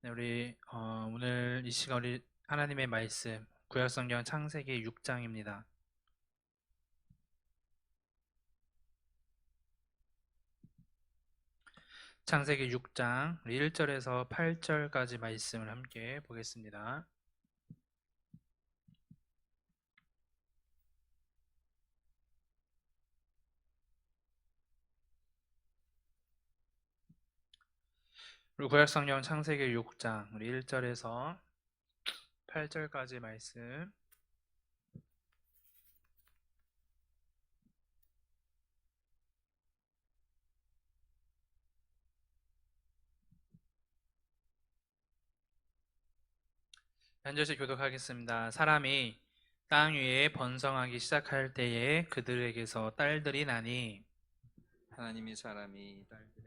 네, 우리 오늘 이 시간 우리 하나님의 말씀 구약성경 창세기 6장입니다. 창세기 6장 1절에서 8절까지 말씀을 함께 보겠습니다. 우리 구약성경 창세기 6장 우리 1절에서 8절까지 말씀. 한 절씩 교독하겠습니다. 사람이 땅 위에 번성하기 시작할 때에 그들에게서 딸들이 나니 하나님이 사람이 딸들의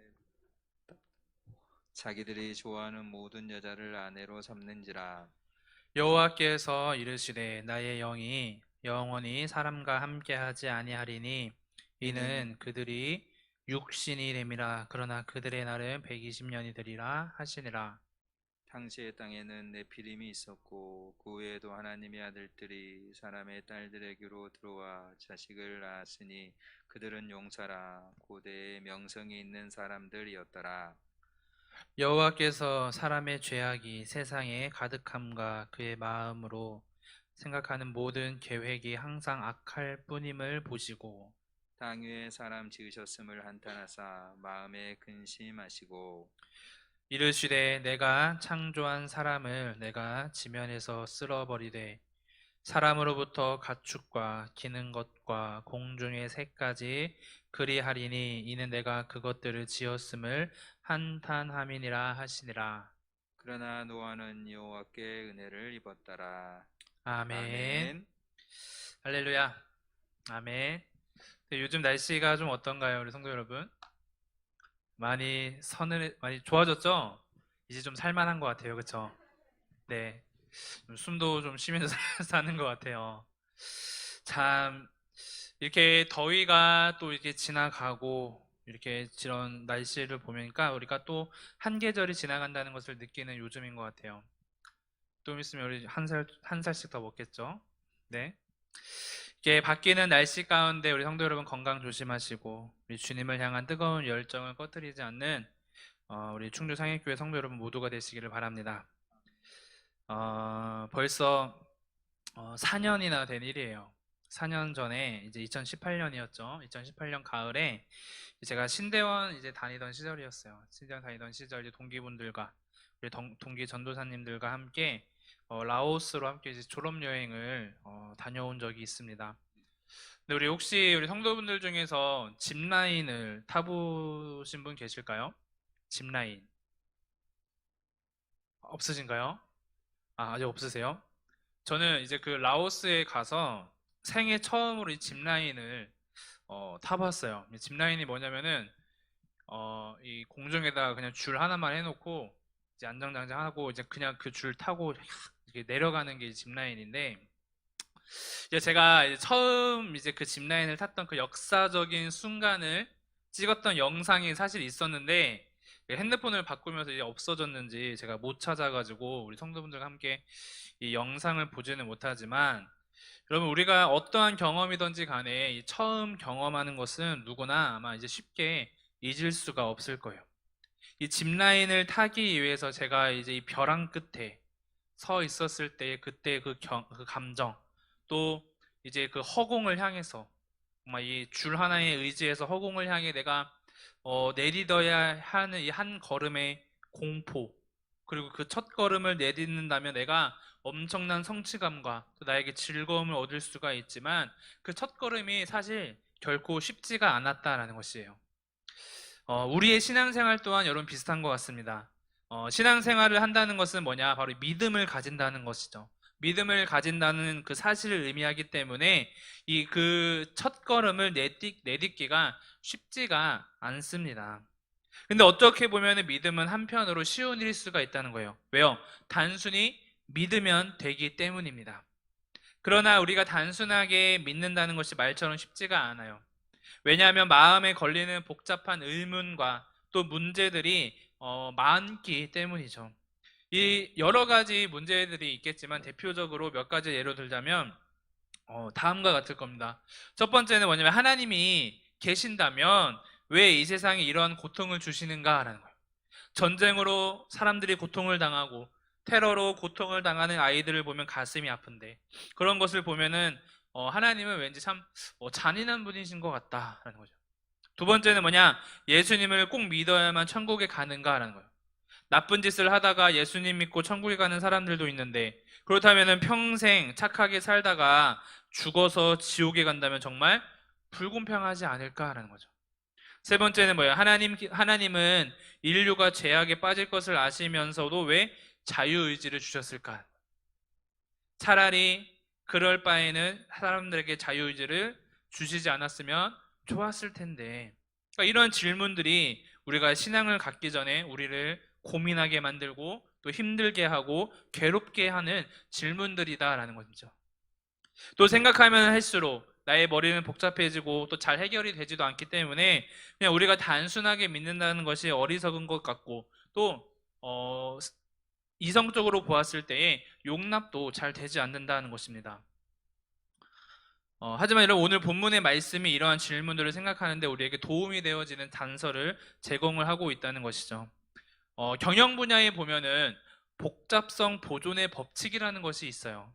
자기들이 좋아하는 모든 여자를 아내로 삼는지라. 여호와께서 이르시되 나의 영이 영원히 사람과 함께하지 아니하리니 이는 그들이 육신이 됨이라. 그러나 그들의 날은 120년이 되리라 하시니라. 당시의 땅에는 네피림이 있었고 그 외에도 하나님의 아들들이 사람의 딸들에게로 들어와 자식을 낳았으니 그들은 용사라 고대의 명성이 있는 사람들이었더라. 여호와께서 사람의 죄악이 세상에 가득함과 그의 마음으로 생각하는 모든 계획이 항상 악할 뿐임을 보시고 땅 위에 사람 지으셨음을 한탄하사 마음에 근심하시고 이르시되 내가 창조한 사람을 내가 지면에서 쓸어버리되 사람으로부터 가축과 기는 것과 공중의 새까지 그리하리니 이는 내가 그것들을 지었음을 한탄함이니라 하시니라. 그러나 노아는 여호와께 은혜를 입었더라. 아멘. 아멘. 할렐루야. 아멘. 네, 요즘 날씨가 좀 어떤가요, 우리 성도 여러분? 많이 좋아졌죠? 이제 좀 살만한 것 같아요, 그쵸? 네. 좀 숨도 좀 쉬면서 사는 것 같아요. 참, 이렇게 더위가 또 이렇게 지나가고, 이렇게 이런 날씨를 보니까 우리가 또 한 계절이 지나간다는 것을 느끼는 요즘인 것 같아요. 좀 있으면 우리 한 살씩 더 먹겠죠? 네. 이게 바뀌는 날씨 가운데 우리 성도 여러분 건강 조심하시고, 우리 주님을 향한 뜨거운 열정을 꺼뜨리지 않는 우리 충주 상해교회 성도 여러분 모두가 되시기를 바랍니다. 벌써 4년이나 된 일이에요. 4년 전에 이제 2018년이었죠. 2018년 가을에 제가 신대원 이제 다니던 시절이었어요. 신대원 다니던 시절 이제 동기분들과 우리 동기 전도사님들과 함께 라오스로 함께 이제 졸업 여행을 다녀온 적이 있습니다. 근데 우리 혹시 우리 성도분들 중에서 짚라인을 타보신 분 계실까요? 짚라인 없으신가요? 아, 아직 없으세요? 저는 이제 그 라오스에 가서 생애 처음으로 이 짚라인을 타봤어요. 이 짚라인이 뭐냐면은 이 공중에다가 그냥 줄 하나만 해놓고 이제 안정장정하고 이제 그냥 그 줄 타고 이렇게 내려가는 게 짚라인인데 이제 제가 이제 처음 이제 그 짚라인을 탔던 그 역사적인 순간을 찍었던 영상이 사실 있었는데 핸드폰을 바꾸면서 이제 없어졌는지 제가 못 찾아가지고 우리 성도분들과 함께 이 영상을 보지는 못하지만 여러분 우리가 어떠한 경험이든지 간에 이 처음 경험하는 것은 누구나 아마 이제 쉽게 잊을 수가 없을 거예요. 이 짚라인을 타기 위해서 제가 이제 이 벼랑 끝에 서 있었을 때 그때 그 감정 또 이제 그 허공을 향해서 정말 이 줄 하나에 의지해서 허공을 향해 내가 내딛어야 하는 이 한 걸음의 공포 그리고 그 첫 걸음을 내딛는다면 내가 엄청난 성취감과 또 나에게 즐거움을 얻을 수가 있지만 그 첫 걸음이 사실 결코 쉽지가 않았다라는 것이에요. 우리의 신앙생활 또한 여러분 비슷한 것 같습니다. 신앙생활을 한다는 것은 뭐냐? 바로 믿음을 가진다는 것이죠. 믿음을 가진다는 그 사실을 의미하기 때문에 이 그 첫걸음을 내딛기가 쉽지가 않습니다. 근데 어떻게 보면 믿음은 한편으로 쉬운 일일 수가 있다는 거예요. 왜요? 단순히 믿으면 되기 때문입니다. 그러나 우리가 단순하게 믿는다는 것이 말처럼 쉽지가 않아요. 왜냐하면 마음에 걸리는 복잡한 의문과 또 문제들이 많기 때문이죠. 이 여러 가지 문제들이 있겠지만 대표적으로 몇 가지 예로 들자면 다음과 같을 겁니다. 첫 번째는 뭐냐면 하나님이 계신다면 왜 이 세상에 이런 고통을 주시는가라는 거예요. 전쟁으로 사람들이 고통을 당하고 테러로 고통을 당하는 아이들을 보면 가슴이 아픈데 그런 것을 보면은 하나님은 왠지 참 잔인한 분이신 것 같다라는 거죠. 두 번째는 뭐냐? 예수님을 꼭 믿어야만 천국에 가는가라는 거예요. 나쁜 짓을 하다가 예수님 믿고 천국에 가는 사람들도 있는데 그렇다면 평생 착하게 살다가 죽어서 지옥에 간다면 정말 불공평하지 않을까라는 거죠. 세 번째는 뭐예요? 하나님은 인류가 죄악에 빠질 것을 아시면서도 왜 자유의지를 주셨을까? 차라리 그럴 바에는 사람들에게 자유의지를 주시지 않았으면 좋았을 텐데. 그러니까 이런 질문들이 우리가 신앙을 갖기 전에 우리를 고민하게 만들고 또 힘들게 하고 괴롭게 하는 질문들이다라는 거죠. 또 생각하면 할수록 나의 머리는 복잡해지고 또 잘 해결이 되지도 않기 때문에 그냥 우리가 단순하게 믿는다는 것이 어리석은 것 같고 또 이성적으로 보았을 때에 용납도 잘 되지 않는다는 것입니다. 하지만 여러분 오늘 본문의 말씀이 이러한 질문들을 생각하는데 우리에게 도움이 되어지는 단서를 제공을 하고 있다는 것이죠. 경영 분야에 보면은 복잡성 보존의 법칙이라는 것이 있어요.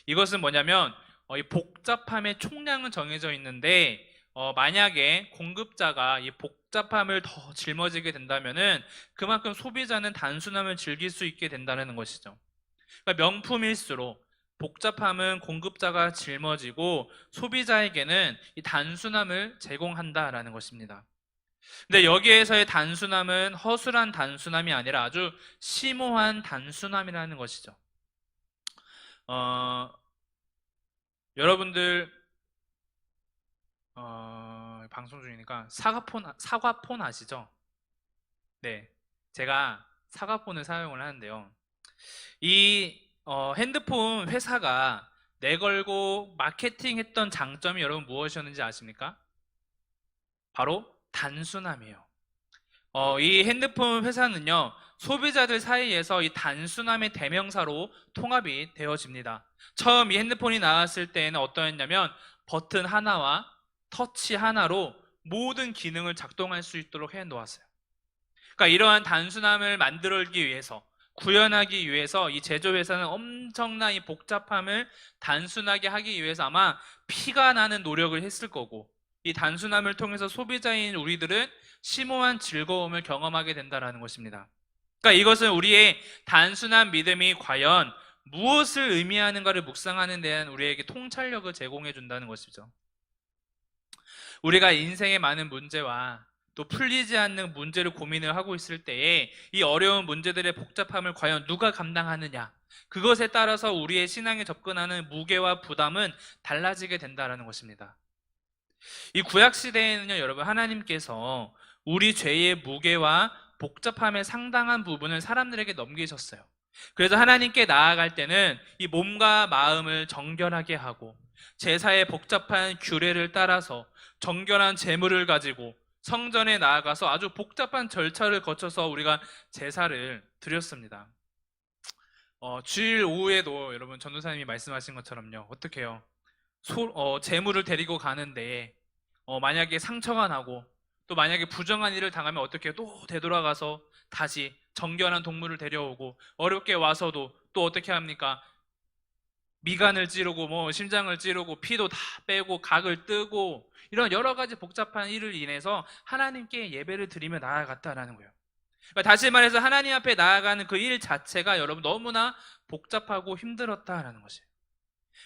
이것은 뭐냐면 이 복잡함의 총량은 정해져 있는데 만약에 공급자가 이 복잡함을 더 짊어지게 된다면은 그만큼 소비자는 단순함을 즐길 수 있게 된다는 것이죠. 그러니까 명품일수록 복잡함은 공급자가 짊어지고 소비자에게는 이 단순함을 제공한다라는 것입니다. 근데 여기에서의 단순함은 허술한 단순함이 아니라 아주 심오한 단순함이라는 것이죠. 여러분들 방송 중이니까 사과폰 아시죠? 네, 제가 사과폰을 사용을 하는데요. 이 핸드폰 회사가 내걸고 마케팅했던 장점이 여러분 무엇이었는지 아십니까? 바로 단순함이에요. 이 핸드폰 회사는요, 소비자들 사이에서 이 단순함의 대명사로 통합이 되어집니다. 처음 이 핸드폰이 나왔을 때에는 어떠했냐면 버튼 하나와 터치 하나로 모든 기능을 작동할 수 있도록 해 놓았어요. 그러니까 이러한 단순함을 만들기 위해서, 구현하기 위해서 이 제조회사는 엄청난 이 복잡함을 단순하게 하기 위해서 아마 피가 나는 노력을 했을 거고, 이 단순함을 통해서 소비자인 우리들은 심오한 즐거움을 경험하게 된다는 것입니다. 그러니까 이것은 우리의 단순한 믿음이 과연 무엇을 의미하는가를 묵상하는 데한 우리에게 통찰력을 제공해 준다는 것이죠. 우리가 인생의 많은 문제와 또 풀리지 않는 문제를 고민을 하고 있을 때에 이 어려운 문제들의 복잡함을 과연 누가 감당하느냐, 그것에 따라서 우리의 신앙에 접근하는 무게와 부담은 달라지게 된다는 것입니다. 이 구약 시대에는요, 여러분, 하나님께서 우리 죄의 무게와 복잡함의 상당한 부분을 사람들에게 넘기셨어요. 그래서 하나님께 나아갈 때는 이 몸과 마음을 정결하게 하고 제사의 복잡한 규례를 따라서 정결한 제물을 가지고 성전에 나아가서 아주 복잡한 절차를 거쳐서 우리가 제사를 드렸습니다. 주일 오후에도 여러분 전도사님이 말씀하신 것처럼요, 어떻게 해요? 재물을 데리고 가는데 만약에 상처가 나고 또 만약에 부정한 일을 당하면 어떻게 해요? 또 되돌아가서 다시 정결한 동물을 데려오고 어렵게 와서도 또 어떻게 합니까? 미간을 찌르고 뭐 심장을 찌르고 피도 다 빼고 각을 뜨고 이런 여러 가지 복잡한 일을 인해서 하나님께 예배를 드리며 나아갔다라는 거예요. 그러니까 다시 말해서 하나님 앞에 나아가는 그 일 자체가 여러분 너무나 복잡하고 힘들었다라는 것이에요.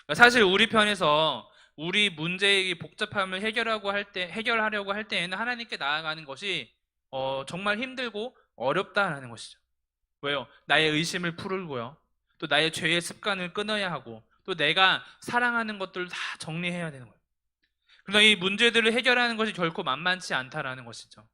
그러니까 사실 우리 편에서 우리 문제의 복잡함을 해결하려고 할 때에는 하나님께 나아가는 것이 정말 힘들고 어렵다라는 것이죠. 왜요? 나의 의심을 풀고요. 또 나의 죄의 습관을 끊어야 하고 또 내가 사랑하는 것들을 다 정리해야 되는 거예요. 그러나 이 문제들을 해결하는 것이 결코 만만치 않다라는 것이죠.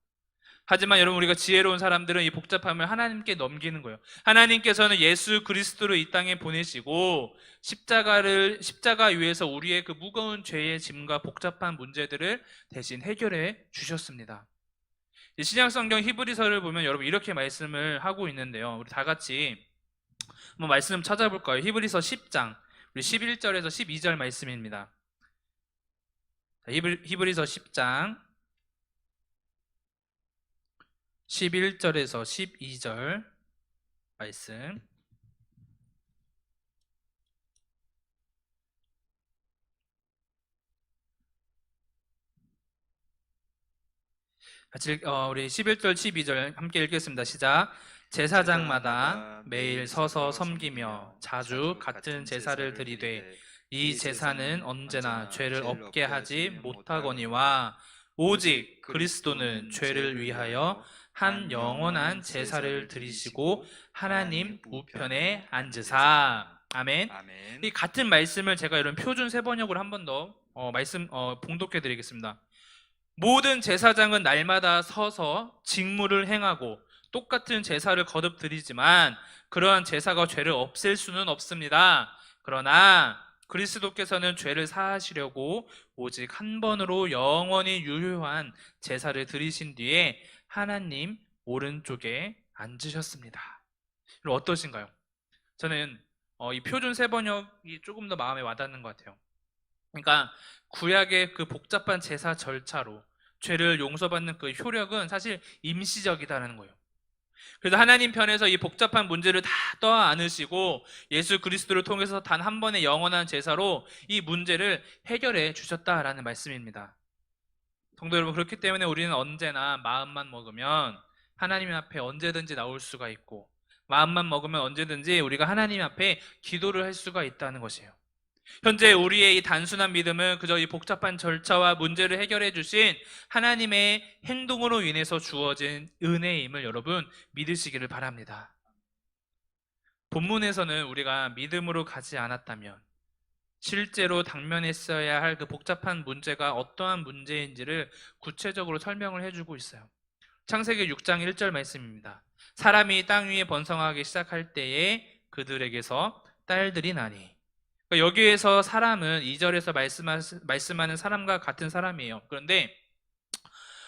하지만 여러분, 우리가 지혜로운 사람들은 이 복잡함을 하나님께 넘기는 거예요. 하나님께서는 예수 그리스도를 이 땅에 보내시고 십자가 위에서 우리의 그 무거운 죄의 짐과 복잡한 문제들을 대신 해결해 주셨습니다. 신약 성경 히브리서를 보면 여러분 이렇게 말씀을 하고 있는데요. 우리 다 같이 한번 말씀 찾아볼까요? 히브리서 10장 우리 11절에서 12절 말씀입니다. 히브리서 10장 11절에서 12절 말씀. 같이 우리 11절 12절 함께 읽겠습니다. 시작. 제사장마다 매일 서서 섬기며 자주 같은 제사를 드리되 이 제사는 언제나 죄를 없게 하지 못하거니와 오직 그리스도는 죄를 위하여 한 영원한 제사를 드리시고 하나님 우편에 앉으사. 아멘. 아멘. 이 같은 말씀을 제가 이런 표준 세번역으로 한 번 더 봉독해 드리겠습니다. 모든 제사장은 날마다 서서 직무를 행하고 똑같은 제사를 거듭 드리지만 그러한 제사가 죄를 없앨 수는 없습니다. 그러나 그리스도께서는 죄를 사하시려고 오직 한 번으로 영원히 유효한 제사를 드리신 뒤에 하나님 오른쪽에 앉으셨습니다. 어떠신가요? 저는 이 표준 세번역이 조금 더 마음에 와닿는 것 같아요. 그러니까 구약의 그 복잡한 제사 절차로 죄를 용서받는 그 효력은 사실 임시적이다라는 거예요. 그래서 하나님 편에서 이 복잡한 문제를 다 떠안으시고 예수 그리스도를 통해서 단 한 번의 영원한 제사로 이 문제를 해결해 주셨다라는 말씀입니다. 성도 여러분, 그렇기 때문에 우리는 언제나 마음만 먹으면 하나님 앞에 언제든지 나올 수가 있고 마음만 먹으면 언제든지 우리가 하나님 앞에 기도를 할 수가 있다는 것이에요. 현재 우리의 이 단순한 믿음은 그저 이 복잡한 절차와 문제를 해결해 주신 하나님의 행동으로 인해서 주어진 은혜임을 여러분 믿으시기를 바랍니다. 본문에서는 우리가 믿음으로 가지 않았다면 실제로 당면했어야 할 그 복잡한 문제가 어떠한 문제인지를 구체적으로 설명을 해주고 있어요. 창세기 6장 1절 말씀입니다. 사람이 땅 위에 번성하기 시작할 때에 그들에게서 딸들이 나니. 여기에서 사람은 2절에서 말씀하는 사람과 같은 사람이에요. 그런데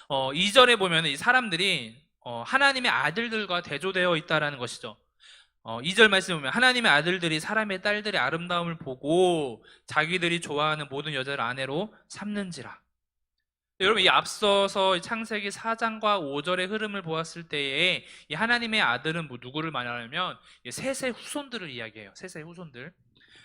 2절에 보면 이 사람들이 하나님의 아들들과 대조되어 있다는 것이죠. 2절 말씀 보면 하나님의 아들들이 사람의 딸들의 아름다움을 보고 자기들이 좋아하는 모든 여자를 아내로 삼는지라. 여러분, 이 앞서서 창세기 4장과 5절의 흐름을 보았을 때에 이 하나님의 아들은 누구를 말하냐면 셋의 후손들을 이야기해요.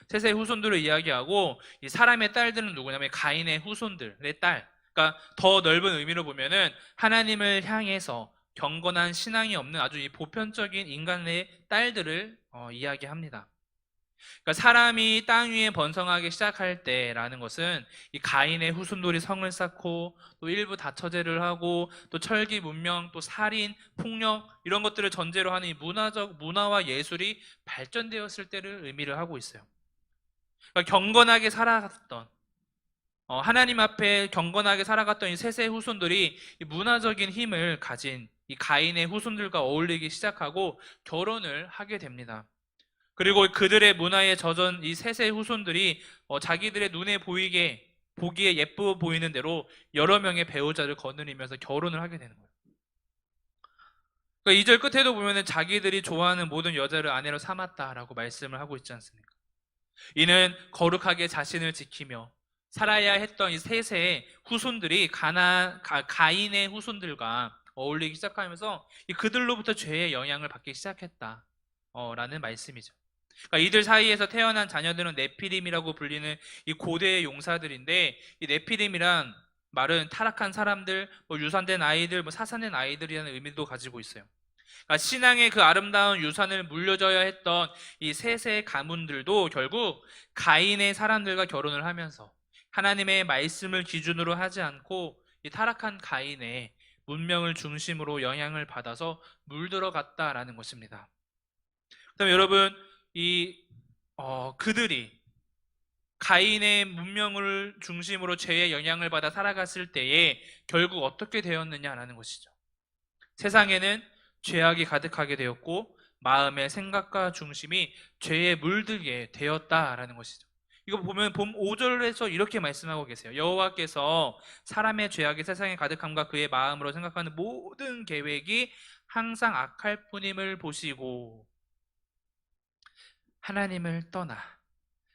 셋의 후손들을 이야기하고 이 사람의 딸들은 누구냐면 가인의 후손들의 딸. 그러니까 더 넓은 의미로 보면은 하나님을 향해서 경건한 신앙이 없는 아주 이 보편적인 인간의 딸들을 이야기합니다. 그러니까 사람이 땅 위에 번성하기 시작할 때라는 것은 이 가인의 후손들이 성을 쌓고 또 일부 다처제를 하고 또 철기 문명 또 살인 폭력 이런 것들을 전제로 하는 이 문화와 예술이 발전되었을 때를 의미를 하고 있어요. 그러니까 경건하게 살아갔던 하나님 앞에 경건하게 살아갔던 이 셋의 후손들이 이 문화적인 힘을 가진 이 가인의 후손들과 어울리기 시작하고 결혼을 하게 됩니다. 그리고 그들의 문화에 젖은 이 셋의 후손들이 자기들의 눈에 보기에 예뻐 보이는 대로 여러 명의 배우자를 거느리면서 결혼을 하게 되는 거예요. 그러니까 2절 끝에도 보면은 자기들이 좋아하는 모든 여자를 아내로 삼았다라고 말씀을 하고 있지 않습니까? 이는 거룩하게 자신을 지키며 살아야 했던 이 셋의 후손들이 가인의 후손들과 어울리기 시작하면서 그들로부터 죄의 영향을 받기 시작했다라는 말씀이죠. 그러니까 이들 사이에서 태어난 자녀들은 네피림이라고 불리는 이 고대의 용사들인데 이 네피림이란 말은 타락한 사람들, 유산된 아이들, 사산된 아이들이라는 의미도 가지고 있어요. 그러니까 신앙의 그 아름다운 유산을 물려줘야 했던 이 셋의 가문들도 결국 가인의 사람들과 결혼을 하면서 하나님의 말씀을 기준으로 하지 않고 이 타락한 가인의 문명을 중심으로 영향을 받아서 물들어갔다라는 것입니다. 그다음에 여러분 그들이 가인의 문명을 중심으로 죄의 영향을 받아 살아갔을 때에 결국 어떻게 되었느냐라는 것이죠. 세상에는 죄악이 가득하게 되었고 마음의 생각과 중심이 죄에 물들게 되었다라는 것이죠. 이거 보면 봄 5절에서 이렇게 말씀하고 계세요. 여호와께서 사람의 죄악이 세상에 가득함과 그의 마음으로 생각하는 모든 계획이 항상 악할 뿐임을 보시고. 하나님을 떠나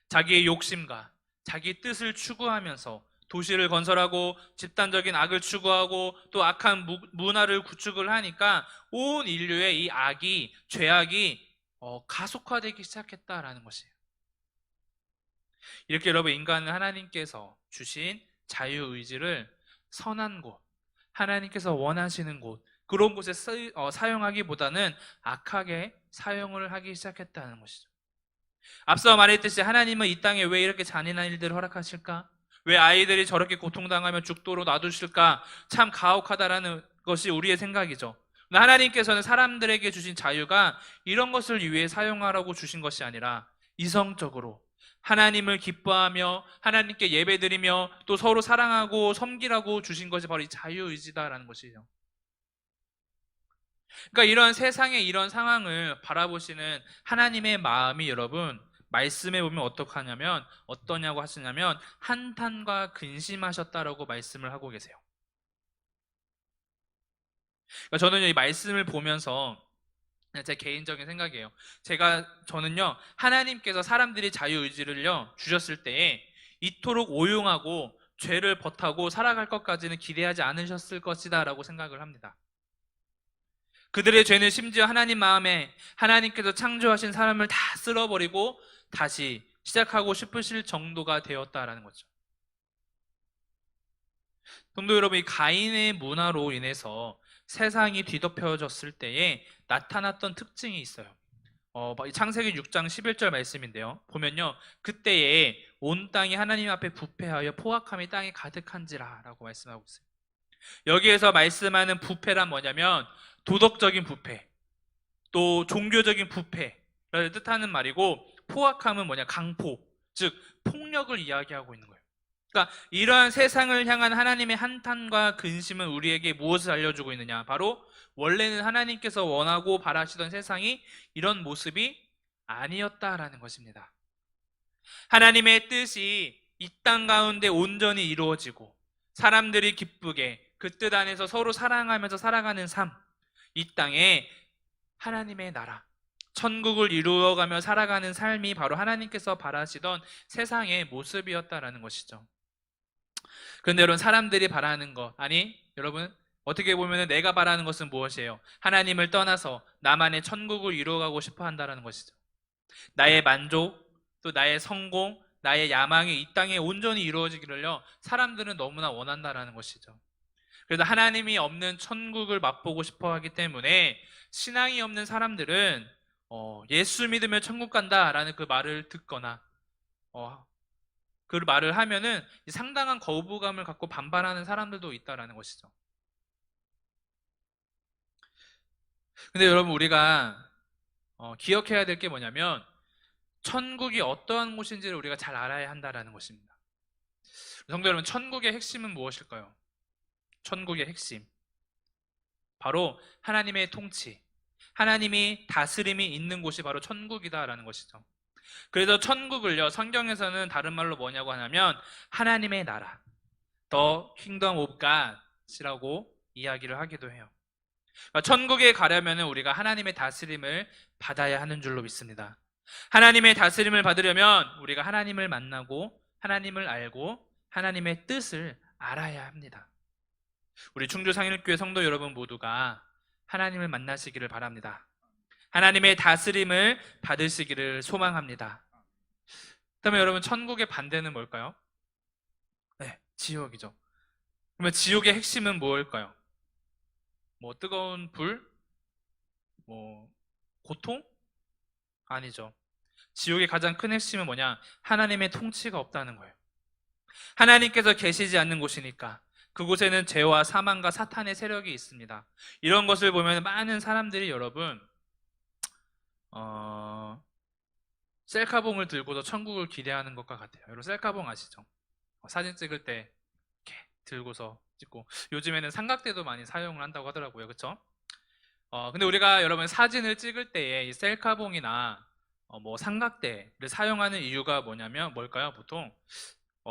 자기의 욕심과 자기 뜻을 추구하면서 도시를 건설하고 집단적인 악을 추구하고 또 악한 문화를 구축을 하니까 온 인류의 이 악이, 죄악이 가속화되기 시작했다라는 것이에요. 이렇게 여러분, 인간은 하나님께서 주신 자유의지를 선한 곳, 하나님께서 원하시는 곳, 그런 곳에 사용하기보다는 악하게 사용을 하기 시작했다는 것이죠. 앞서 말했듯이 하나님은 이 땅에 왜 이렇게 잔인한 일들을 허락하실까? 왜 아이들이 저렇게 고통당하며 죽도록 놔두실까? 참 가혹하다라는 것이 우리의 생각이죠. 하나님께서는 사람들에게 주신 자유가 이런 것을 위해 사용하라고 주신 것이 아니라 이성적으로 하나님을 기뻐하며 하나님께 예배드리며 또 서로 사랑하고 섬기라고 주신 것이 바로 이 자유의지다라는 것이죠. 그러니까 이런 세상의 이런 상황을 바라보시는 하나님의 마음이 여러분, 말씀에 보면 어떡하냐면, 어떠냐고 하시냐면 한탄과 근심하셨다라고 말씀을 하고 계세요. 그러니까 저는 이 말씀을 보면서 제 개인적인 생각이에요. 저는요, 하나님께서 사람들이 자유의지를요 주셨을 때에 이토록 오용하고 죄를 벗하고 살아갈 것까지는 기대하지 않으셨을 것이다 라고 생각을 합니다. 그들의 죄는 심지어 하나님 마음에 하나님께서 창조하신 사람을 다 쓸어버리고 다시 시작하고 싶으실 정도가 되었다라는 거죠. 성도 여러분, 이 가인의 문화로 인해서 세상이 뒤덮여졌을 때에 나타났던 특징이 있어요. 창세기 6장 11절 말씀인데요. 보면요, 그때에 온 땅이 하나님 앞에 부패하여 포악함이 땅에 가득한지라 라고 말씀하고 있어요. 여기에서 말씀하는 부패란 뭐냐면 도덕적인 부패, 또 종교적인 부패를 뜻하는 말이고, 포악함은 뭐냐, 강포, 즉 폭력을 이야기하고 있는 거예요. 그러니까 이러한 세상을 향한 하나님의 한탄과 근심은 우리에게 무엇을 알려주고 있느냐, 바로 원래는 하나님께서 원하고 바라시던 세상이 이런 모습이 아니었다라는 것입니다. 하나님의 뜻이 이 땅 가운데 온전히 이루어지고 사람들이 기쁘게 그 뜻 안에서 서로 사랑하면서 살아가는 삶, 이 땅에 하나님의 나라, 천국을 이루어가며 살아가는 삶이 바로 하나님께서 바라시던 세상의 모습이었다라는 것이죠. 그런데 여러분, 사람들이 바라는 것, 아니 여러분, 어떻게 보면 내가 바라는 것은 무엇이에요? 하나님을 떠나서 나만의 천국을 이루어가고 싶어 한다는 것이죠. 나의 만족, 또 나의 성공, 나의 야망이 이 땅에 온전히 이루어지기를요 사람들은 너무나 원한다라는 것이죠. 그래서 하나님이 없는 천국을 맛보고 싶어 하기 때문에 신앙이 없는 사람들은 예수 믿으면 천국 간다라는 그 말을 듣거나 그 말을 하면은 상당한 거부감을 갖고 반발하는 사람들도 있다라는 것이죠. 근데 여러분, 우리가 기억해야 될 게 뭐냐면 천국이 어떠한 곳인지를 우리가 잘 알아야 한다라는 것입니다. 성도 여러분, 천국의 핵심은 무엇일까요? 천국의 핵심, 바로 하나님의 통치, 하나님이 다스림이 있는 곳이 바로 천국이다라는 것이죠. 그래서 천국을요, 성경에서는 다른 말로 뭐냐고 하냐면 하나님의 나라, The Kingdom of God이라고 이야기를 하기도 해요. 그러니까 천국에 가려면 우리가 하나님의 다스림을 받아야 하는 줄로 믿습니다. 하나님의 다스림을 받으려면 우리가 하나님을 만나고 하나님을 알고 하나님의 뜻을 알아야 합니다. 우리 충주상일교회 성도 여러분 모두가 하나님을 만나시기를 바랍니다. 하나님의 다스림을 받으시기를 소망합니다. 그다음에 여러분, 천국의 반대는 뭘까요? 네, 지옥이죠. 그러면 지옥의 핵심은 뭘까요? 뭐 뜨거운 불? 뭐 고통? 아니죠. 지옥의 가장 큰 핵심은 뭐냐? 하나님의 통치가 없다는 거예요. 하나님께서 계시지 않는 곳이니까 그곳에는 죄와 사망과 사탄의 세력이 있습니다. 이런 것을 보면 많은 사람들이 여러분 셀카봉을 들고서 천국을 기대하는 것과 같아요. 여러분, 셀카봉 아시죠? 사진 찍을 때 이렇게 들고서 찍고, 요즘에는 삼각대도 많이 사용을 한다고 하더라고요. 그렇죠? 근데 우리가 여러분 사진을 찍을 때에 이 셀카봉이나 뭐 삼각대를 사용하는 이유가 뭘까요? 보통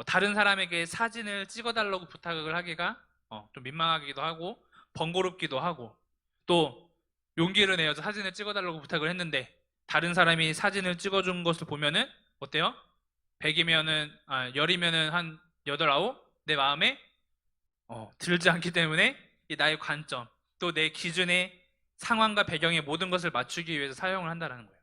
다른 사람에게 사진을 찍어달라고 부탁을 하기가 좀 민망하기도 하고 번거롭기도 하고, 또 용기를 내어서 사진을 찍어달라고 부탁을 했는데 다른 사람이 사진을 찍어준 것을 보면은 어때요? 10이면은 한 8, 9? 내 마음에 들지 않기 때문에 이 나의 관점, 또 내 기준의 상황과 배경의 모든 것을 맞추기 위해서 사용을 한다는 거예요.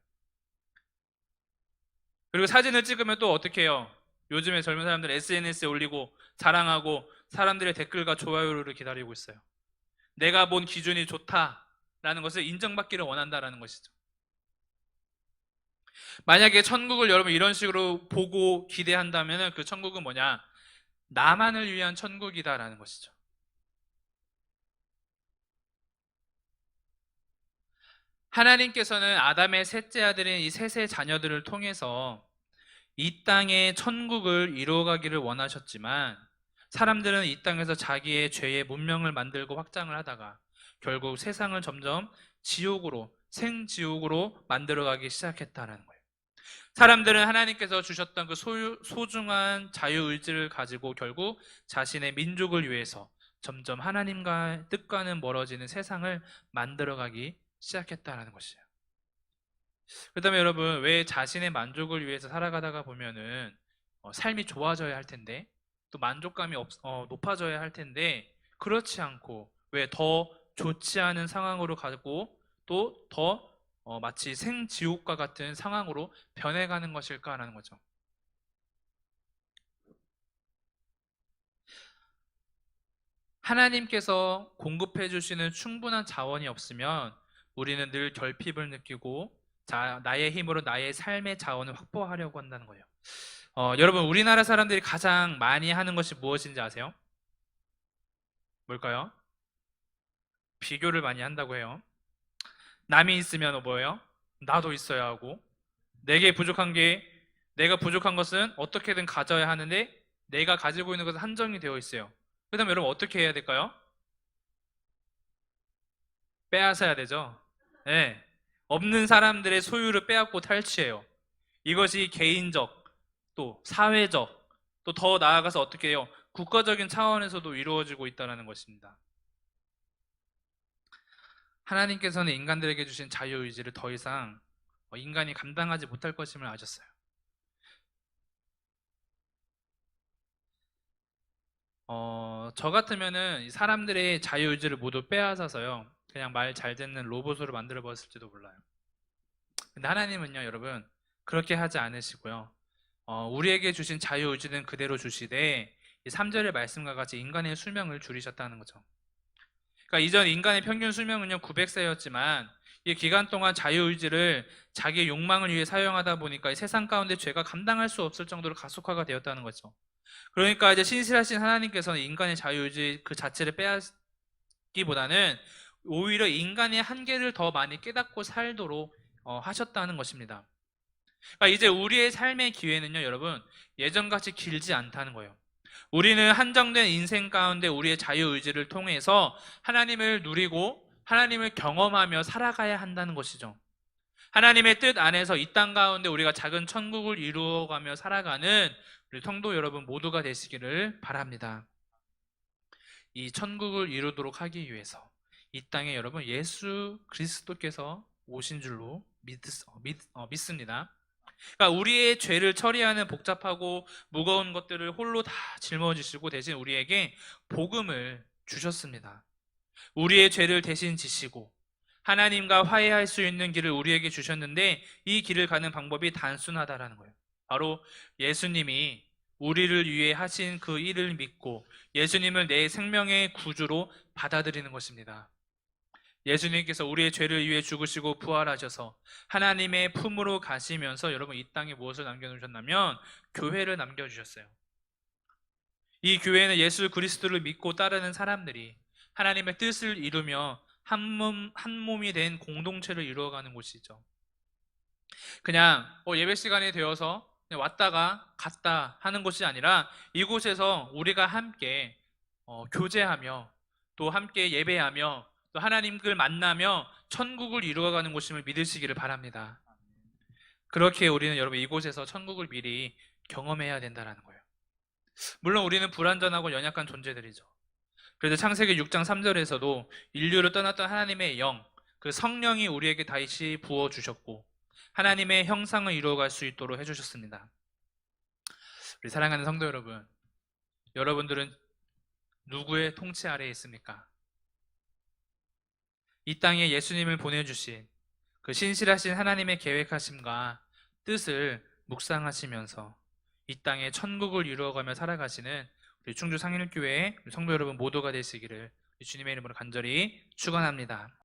그리고 사진을 찍으면 또 어떻게 해요? 요즘에 젊은 사람들 SNS에 올리고 자랑하고 사람들의 댓글과 좋아요를 기다리고 있어요. 내가 본 기준이 좋다라는 것을 인정받기를 원한다라는 것이죠. 만약에 천국을 여러분 이런 식으로 보고 기대한다면 그 천국은 뭐냐? 나만을 위한 천국이다라는 것이죠. 하나님께서는 아담의 셋째 아들인 이 셋의 자녀들을 통해서 이 땅에 천국을 이루어가기를 원하셨지만 사람들은 이 땅에서 자기의 죄의 문명을 만들고 확장을 하다가 결국 세상을 점점 지옥으로, 생지옥으로 만들어가기 시작했다는 거예요. 사람들은 하나님께서 주셨던 그 소중한 자유의지를 가지고 결국 자신의 민족을 위해서 점점 하나님과 뜻과는 멀어지는 세상을 만들어가기 시작했다는 것이에요. 그렇다면 여러분, 왜 자신의 만족을 위해서 살아가다가 보면은 삶이 좋아져야 할 텐데 또 만족감이 높아져야 할 텐데 그렇지 않고 왜 더 좋지 않은 상황으로 가고 또 더 마치 생지옥과 같은 상황으로 변해가는 것일까라는 거죠. 하나님께서 공급해 주시는 충분한 자원이 없으면 우리는 늘 결핍을 느끼고 나의 힘으로 나의 삶의 자원을 확보하려고 한다는 거예요. 여러분, 우리나라 사람들이 가장 많이 하는 것이 무엇인지 아세요? 뭘까요? 비교를 많이 한다고 해요. 남이 있으면 뭐예요? 나도 있어야 하고, 내가 부족한 것은 어떻게든 가져야 하는데, 내가 가지고 있는 것은 한정이 되어 있어요. 그다음에 여러분 어떻게 해야 될까요? 빼앗아야 되죠. 네. 없는 사람들의 소유를 빼앗고 탈취해요. 이것이 개인적, 또 사회적, 또 더 나아가서 어떻게 해요? 국가적인 차원에서도 이루어지고 있다는 것입니다. 하나님께서는 인간들에게 주신 자유의지를 더 이상 인간이 감당하지 못할 것임을 아셨어요. 저 같으면은 이 사람들의 자유의지를 모두 빼앗아서요. 그냥 말 잘 듣는 로봇으로 만들어 버렸을지도 몰라요. 근데 하나님은요, 여러분, 그렇게 하지 않으시고요. 우리에게 주신 자유의지는 그대로 주시되 이 3절의 말씀과 같이 인간의 수명을 줄이셨다는 거죠. 그러니까 이전 인간의 평균 수명은요 900세였지만 이 기간 동안 자유의지를 자기의 욕망을 위해 사용하다 보니까 이 세상 가운데 죄가 감당할 수 없을 정도로 가속화가 되었다는 거죠. 그러니까 이제 신실하신 하나님께서는 인간의 자유의지 그 자체를 빼앗기보다는 오히려 인간의 한계를 더 많이 깨닫고 살도록 하셨다는 것입니다. 그러니까 이제 우리의 삶의 기회는요, 여러분, 예전같이 길지 않다는 거예요. 우리는 한정된 인생 가운데 우리의 자유의지를 통해서 하나님을 누리고 하나님을 경험하며 살아가야 한다는 것이죠. 하나님의 뜻 안에서 이 땅 가운데 우리가 작은 천국을 이루어가며 살아가는 우리 성도 여러분 모두가 되시기를 바랍니다. 이 천국을 이루도록 하기 위해서 이 땅에 여러분 예수 그리스도께서 오신 줄로 믿습니다. 그러니까 우리의 죄를 처리하는 복잡하고 무거운 것들을 홀로 다 짊어지시고 대신 우리에게 복음을 주셨습니다. 우리의 죄를 대신 지시고 하나님과 화해할 수 있는 길을 우리에게 주셨는데 이 길을 가는 방법이 단순하다라는 거예요. 바로 예수님이 우리를 위해 하신 그 일을 믿고 예수님을 내 생명의 구주로 받아들이는 것입니다. 예수님께서 우리의 죄를 위해 죽으시고 부활하셔서 하나님의 품으로 가시면서 여러분 이 땅에 무엇을 남겨놓으셨냐면 교회를 남겨주셨어요. 이 교회는 예수 그리스도를 믿고 따르는 사람들이 하나님의 뜻을 이루며 한 몸이 된 공동체를 이루어가는 곳이죠. 그냥 예배 시간이 되어서 그냥 왔다가 갔다 하는 곳이 아니라 이곳에서 우리가 함께 교제하며 또 함께 예배하며 또 하나님을 만나며 천국을 이루어가는 곳임을 믿으시기를 바랍니다. 그렇게 우리는 여러분 이곳에서 천국을 미리 경험해야 된다는 거예요. 물론 우리는 불완전하고 연약한 존재들이죠. 그래서 창세기 6장 3절에서도 인류를 떠났던 하나님의 영, 그 성령이 우리에게 다시 부어주셨고 하나님의 형상을 이루어갈 수 있도록 해주셨습니다. 우리 사랑하는 성도 여러분, 여러분들은 누구의 통치 아래에 있습니까? 이 땅에 예수님을 보내주신 그 신실하신 하나님의 계획하심과 뜻을 묵상하시면서 이 땅에 천국을 이루어가며 살아가시는 우리 충주 상일교회 성도 여러분 모두가 되시기를 주님의 이름으로 간절히 축원합니다.